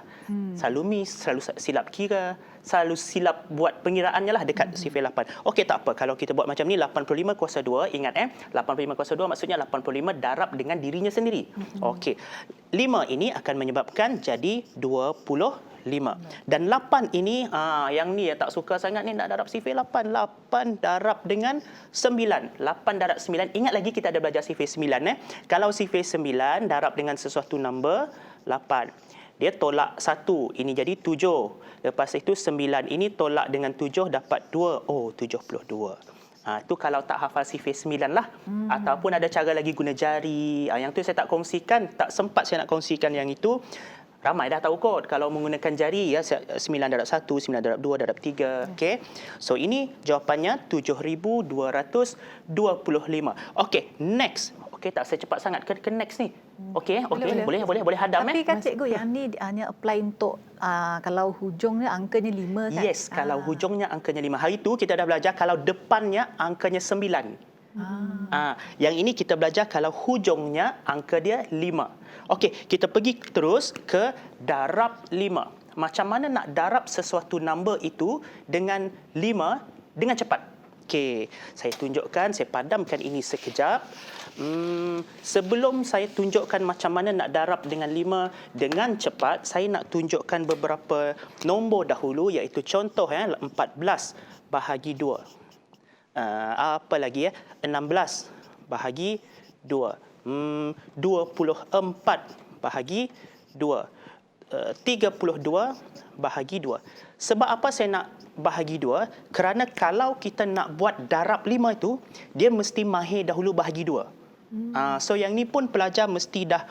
Selalu miss, selalu silap kira, selalu silap buat pengiraannya lah dekat sifir 8. Okey, tak apa. Kalau kita buat macam ni, 85 kuasa 2, ingat 85 kuasa 2 maksudnya 85 darab dengan dirinya sendiri. Okey, 5 ini akan menyebabkan jadi 25. Dan 8 ini, yang ni tak suka sangat ni nak darab sifir 8. 8 darab dengan 9. 8 darab 9. Ingat lagi kita ada belajar sifir 9. Kalau sifir 9 darab dengan sesuatu number, 8. Dia tolak 1. Ini jadi 7. Lepas itu 9 ini tolak dengan 7 dapat 2. Oh, 72. Itu kalau tak hafal sifir 9 lah. Ataupun ada cara lagi guna jari. Yang tu saya tak kongsikan. Tak sempat saya nak kongsikan yang itu. Ramai dah tahu kot kalau menggunakan jari 9 darab 1, 9 darab 2, darab 3. Okey. So ini jawapannya 7225. Okey, next. Okey, tak saya cepat sangat ke next ni. Okey, boleh hadam Tapi kan cikgu yang ni hanya apply untuk kalau hujungnya angkanya 5 kan? Yes, kalau hujungnya angkanya 5. Hari tu kita dah belajar kalau depannya angkanya 9. Yang ini kita belajar kalau hujungnya angka dia 5. Okey, kita pergi terus ke darab 5. Macam mana nak darab sesuatu number itu dengan 5 dengan cepat? Okey, saya tunjukkan, saya padamkan ini sekejap. Sebelum saya tunjukkan macam mana nak darab dengan 5 dengan cepat, saya nak tunjukkan beberapa nombor dahulu, iaitu contoh 14 bahagi 2. Apa lagi 16 bahagi 2. 24 bahagi 2. 32 bahagi 2. Sebab apa saya nak bahagi 2? Kerana kalau kita nak buat darab 5 itu, dia mesti mahir dahulu bahagi 2. So yang ni pun pelajar mesti dah,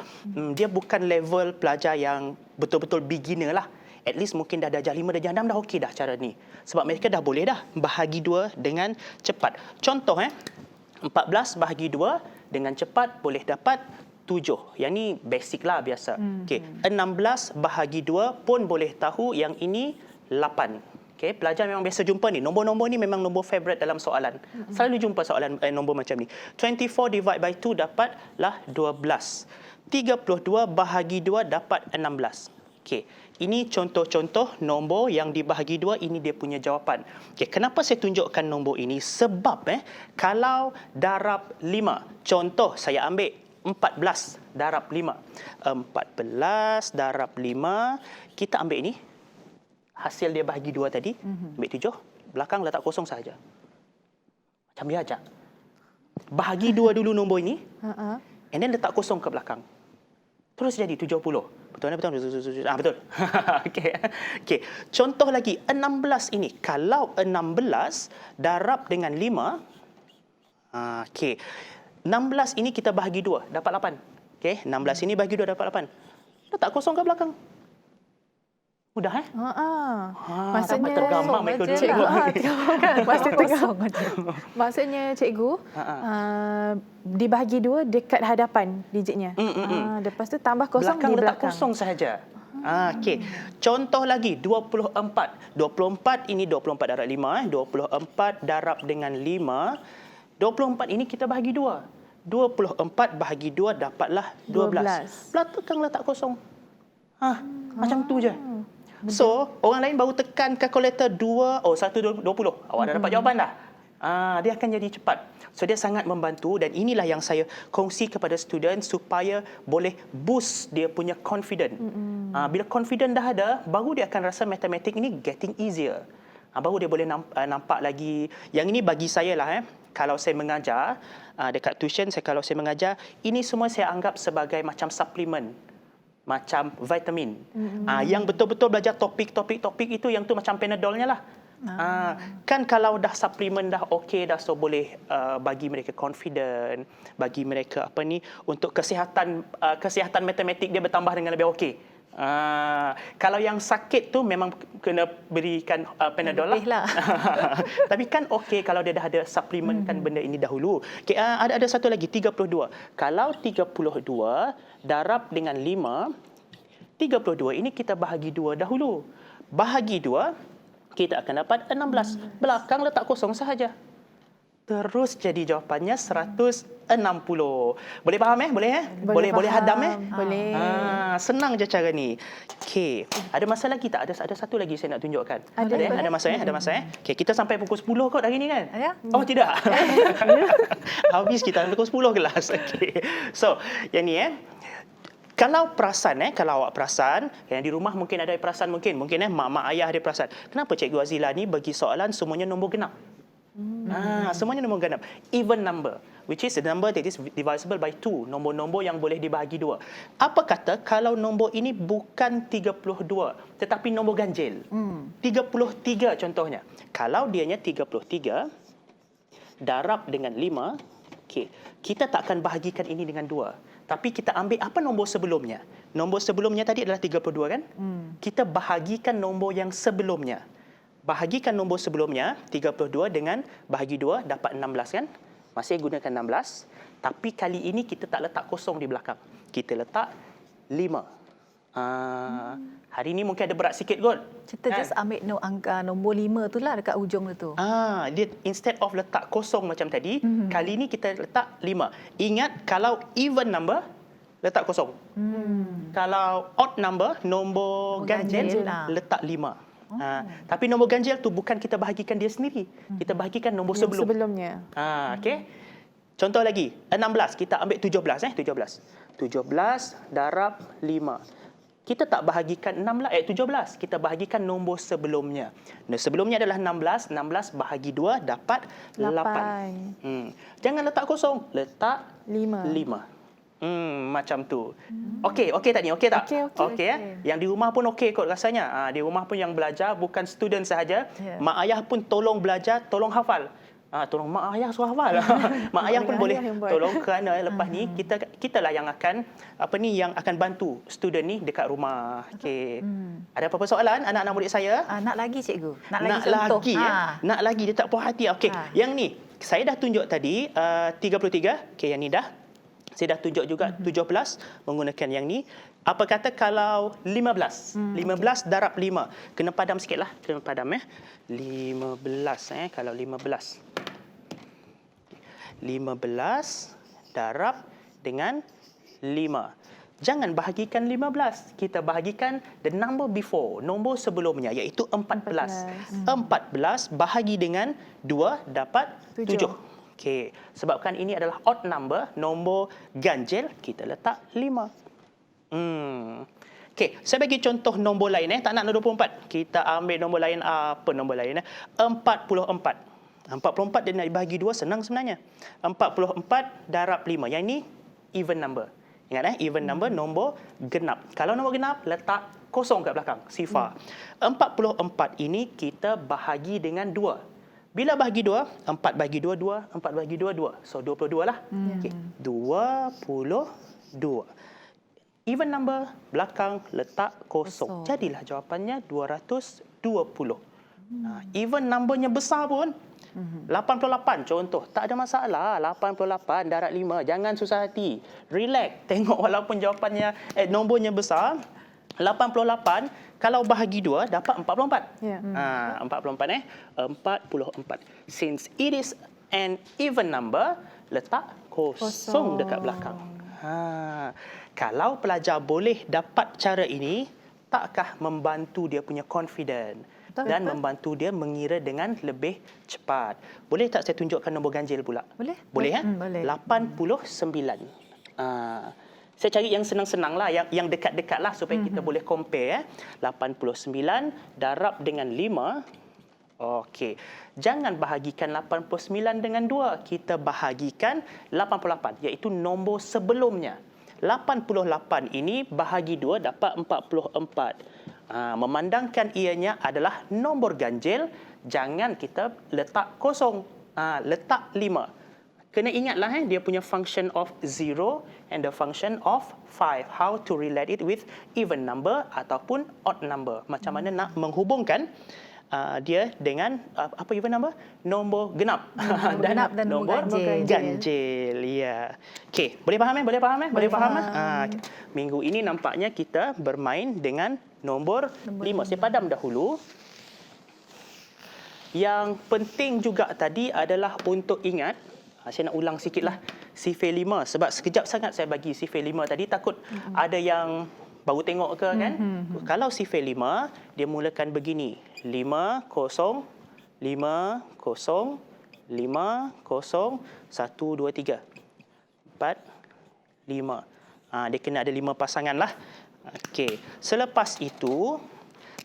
dia bukan level pelajar yang betul-betul beginner lah. At least mungkin dah darjah 5, darjah 6 dah okey dah cara ni. Sebab mereka dah boleh dah bahagi 2 dengan cepat. Contoh 14 bahagi 2 dengan cepat boleh dapat 7. Yang ni basic lah biasa. Okey, 16 bahagi 2 pun boleh tahu yang ini 8. Okey, pelajar memang biasa jumpa ni. Nombor-nombor ni memang nombor favorite dalam soalan. Selalu jumpa soalan nombor macam ni. 24 divide by 2 dapatlah 12. 32 bahagi 2 dapat 16. Okey, ini contoh-contoh nombor yang dibahagi 2, ini dia punya jawapan. Okey, kenapa saya tunjukkan nombor ini? Sebab kalau darab 5, contoh saya ambil 14 darab 5. 14 darab 5, kita ambil ini. Hasil dia bahagi 2 tadi, ambil 7, belakang letak kosong saja. Macam dia ajak. Bahagi 2 dulu nombor ini, and then letak kosong ke belakang. Terus jadi 70. Betul? Betul. Okey. Contoh lagi, 16 ini. Kalau 16 darab dengan 5, okey. 16 ini kita bahagi 2, dapat 8. Okey, 16 ini bahagi 2 dapat 8. Letak kosong ke belakang. Mudah Maksudnya tergambar mereka dulu. cikgu masa tengah. Maksudnya cikgu dibahagi 2 dekat hadapan digitnya. Lepas tu tambah kosong belakang di letak belakang. kosong sahaja. Okey. Contoh lagi 24. 24 ini 24 darab 5 24 darab dengan 5. 24 ini kita bahagi 2. 24 bahagi 2 dapatlah 12. Belakang letak kosong. Macam tu je. So, orang lain baru tekan kalkulator 1 20. Awak dah dapat jawapan dah. Dia akan jadi cepat. So, dia sangat membantu dan inilah yang saya kongsi kepada student supaya boleh boost dia punya confident. Bila confident dah ada, baru dia akan rasa matematik ini getting easier. Baru dia boleh nampak lagi. Yang ini bagi saya lah. Kalau saya mengajar, dekat tuition, kalau saya mengajar, ini semua saya anggap sebagai macam suplemen. Macam vitamin. Yang betul-betul belajar topik itu, yang tu macam Panadolnya lah. Kan kalau dah suplemen dah okey dah, so boleh bagi mereka confident, bagi mereka untuk kesihatan matematik dia bertambah dengan lebih okey. Kalau yang sakit tu memang kena berikan Panadol Lebih lah. Tapi kan okey kalau dia dah ada suplementkan benda ini dahulu. Okay, ada satu lagi 32. Kalau 32 darab dengan 5, 32 ini kita bahagi 2 dahulu. Bahagi 2 kita akan dapat 16. Belakang letak kosong sahaja. Terus jadi jawapannya 160. Boleh faham Boleh Boleh hadam Boleh. Senang je cara ni. Okey, ada masa lagi tak? Ada satu lagi saya nak tunjukkan. Ada masa Ada masa Okey, kita sampai pukul 10 kot hari ni kan? Ya. Oh tidak. Habis kita pukul 10 kelas. Okey. So, yang ni kalau perasan kalau awak perasan, yang di rumah mungkin ada perasan mungkin mak ayah ada perasan. Kenapa Cikgu Azila ni bagi soalan semuanya nombor genap? Semuanya nombor genap. Even number, which is a number that is divisible by 2. Nombor-nombor yang boleh dibahagi 2. Apa kata kalau nombor ini bukan 32, tetapi nombor ganjil? 33 contohnya. Kalau dianya 33 darab dengan 5, okay, kita tak akan bahagikan ini dengan 2. Tapi kita ambil apa nombor sebelumnya? Nombor sebelumnya tadi adalah 32 kan? Kita bahagikan nombor yang sebelumnya. Bahagikan nombor sebelumnya, 32 dengan bahagi 2, dapat 16 kan? Masih gunakan 16. Tapi kali ini kita tak letak kosong di belakang. Kita letak 5. Hari ini mungkin ada berat sikit kot. Kita just ambil angka nombor 5 tu lah dekat ujung tu. Dia instead of letak kosong macam tadi, kali ini kita letak 5. Ingat, kalau even number, letak kosong. Kalau odd number, nombor ganjil, letak 5. Tapi nombor ganjil tu bukan kita bahagikan dia sendiri. Kita bahagikan nombor sebelumnya. Okey. Contoh lagi, 16 kita ambil 17 17 darab 5. Kita tak bahagikan 17, kita bahagikan nombor sebelumnya. Sebelumnya adalah 16 bahagi 2 dapat 8. Jangan letak kosong, letak 5. Macam tu. Okey tak ni? Okey tak? Okey. Yang di rumah pun okey kot rasanya. Di rumah pun yang belajar bukan student sahaja. Mak ayah pun tolong belajar, tolong hafal. Tolong mak ayah suruh hafal. Mak ayah pun boleh tolong kerana lepas ni kitalah yang akan yang akan bantu student ni dekat rumah. Okey. Ada apa-apa soalan anak-anak murid saya? Nak lagi cikgu. Nak contoh. Nak lagi dia tak puas hati. Okey. Yang ni saya dah tunjuk tadi 33. Okey, yang ni dah. Saya dah tunjuk juga 17 menggunakan yang ni. Apa kata kalau 15? 15 darab 5. Kena padam sikitlah. Kena padam 15 kalau 15. 15 darab dengan 5. Jangan bahagikan 15. Kita bahagikan the number before, nombor sebelumnya iaitu 14. 14 bahagi dengan 2 dapat 7. Okey, sebabkan ini adalah odd number, nombor ganjil, kita letak 5. Okey, saya bagi contoh nombor lain tak nak 24. Kita ambil nombor lain, apa nombor lain 44. 44 dia nak dibahagi 2 senang sebenarnya. 44 darab 5. Yang ini even number. Ingat even number, nombor genap. Kalau nombor genap, letak kosong kat belakang, sifar. 44 ini kita bahagi dengan 2. Bila bahagi 2, 4 bahagi 2, 2. 4 bahagi 2, 2. So, 22 lah. Okay. 22. Even number, belakang letak kosong. Jadilah jawapannya 220. Even numbernya besar pun, 88 contoh. Tak ada masalah. 88 darab 5. Jangan susah hati. Relax. Tengok walaupun jawapannya, nombornya besar, 88 kalau bahagi 2 dapat 44. 44 44. Since it is an even number, letak kosong dekat belakang. Kalau pelajar boleh dapat cara ini, takkah membantu dia punya confident dan membantu dia mengira dengan lebih cepat. Boleh tak saya tunjukkan nombor ganjil pula? Boleh. Boleh Boleh. 89. Saya cari yang senang-senang lah, yang dekat-dekat lah supaya kita boleh compare. 89 darab dengan 5. Okey. Jangan bahagikan 89 dengan 2. Kita bahagikan 88, iaitu nombor sebelumnya. 88 ini bahagi 2 dapat 44. Memandangkan ianya adalah nombor ganjil, jangan kita letak kosong. Letak 5. kena ingatlah dia punya function of 0 and the function of 5. How to relate it with even number ataupun odd number. Macam mana nak menghubungkan dia dengan apa even number? Nombor genap. Nombor genap dan nombor ganjil. Ganjil. Ya. Okey, boleh faham Boleh faham Boleh faham minggu ini nampaknya kita bermain dengan nombor 5. Saya padam dahulu. Yang penting juga tadi adalah untuk ingat, saya nak ulang sikitlah sifir 5 sebab sekejap sangat saya bagi sifir 5 tadi, takut ada yang baru tengok ke kan. Kalau sifir 5 dia mulakan begini. 5 0 5 0 5 0 1 2 3 4 5. Dia kena ada 5 pasangan lah. Okey. Selepas itu,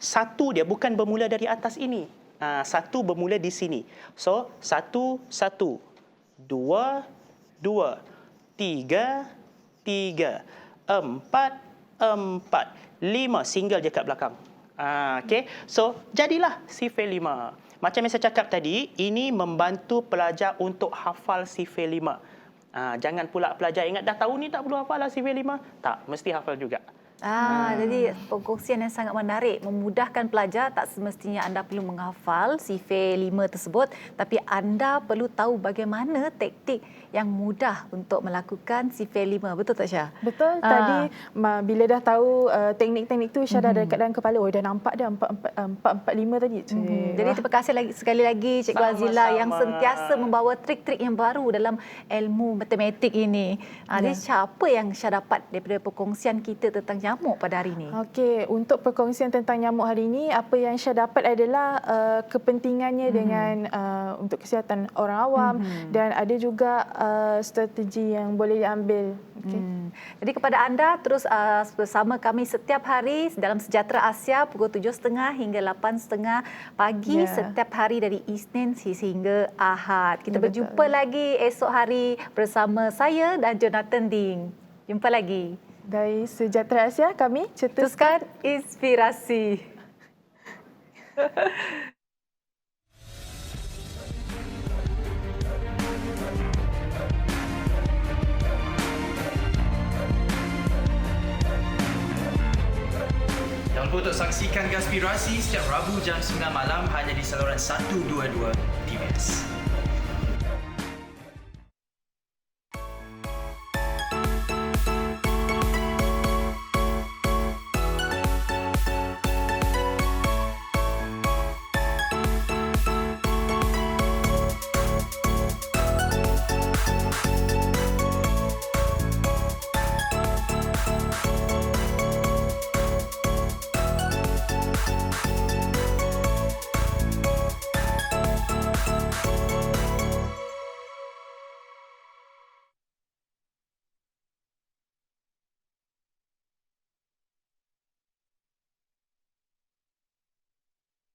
1 dia bukan bermula dari atas ini. 1 bermula di sini. So, 1 1 2 2 3 3 4 4 5 single je kat belakang. Okey. So, jadilah sifir 5. Macam yang saya cakap tadi, ini membantu pelajar untuk hafal sifir 5. Jangan pula pelajar ingat dah tahu ni tak perlu hafal lah sifir 5. Tak, mesti hafal juga. Jadi perkongsian yang sangat menarik, memudahkan pelajar. Tak semestinya anda perlu menghafal sifir 5 tersebut, tapi anda perlu tahu bagaimana taktik yang mudah untuk melakukan sifir 5. Betul tak Syah? Betul. Tadi bila dah tahu teknik-teknik tu, Syah dah ada kat dalam kepala. Oh, dah nampak dah 4-4-5 tadi. Jadi terima kasih sekali lagi Cikgu Azila yang sentiasa membawa trik-trik yang baru dalam ilmu matematik ini. Jadi Syah, apa yang Syah dapat daripada perkongsian kita tentang nyamuk pada hari ini? Okey, untuk perkongsian tentang nyamuk hari ini, apa yang Syah dapat adalah kepentingannya dengan untuk kesihatan orang awam dan ada juga strategi yang boleh diambil. Okay. Jadi kepada anda, terus bersama kami setiap hari dalam Sejahtera Asia pukul 7.30 hingga 8.30 pagi setiap hari dari Isnin hingga Ahad. Kita berjumpa lagi esok hari bersama saya dan Jonathan Ding. Jumpa lagi. Dari Sejahtera Asia, kami cetuskan inspirasi. Jangan lupa untuk saksikan Gaspirasi setiap Rabu jam 9 malam hanya di saluran 122 TVS.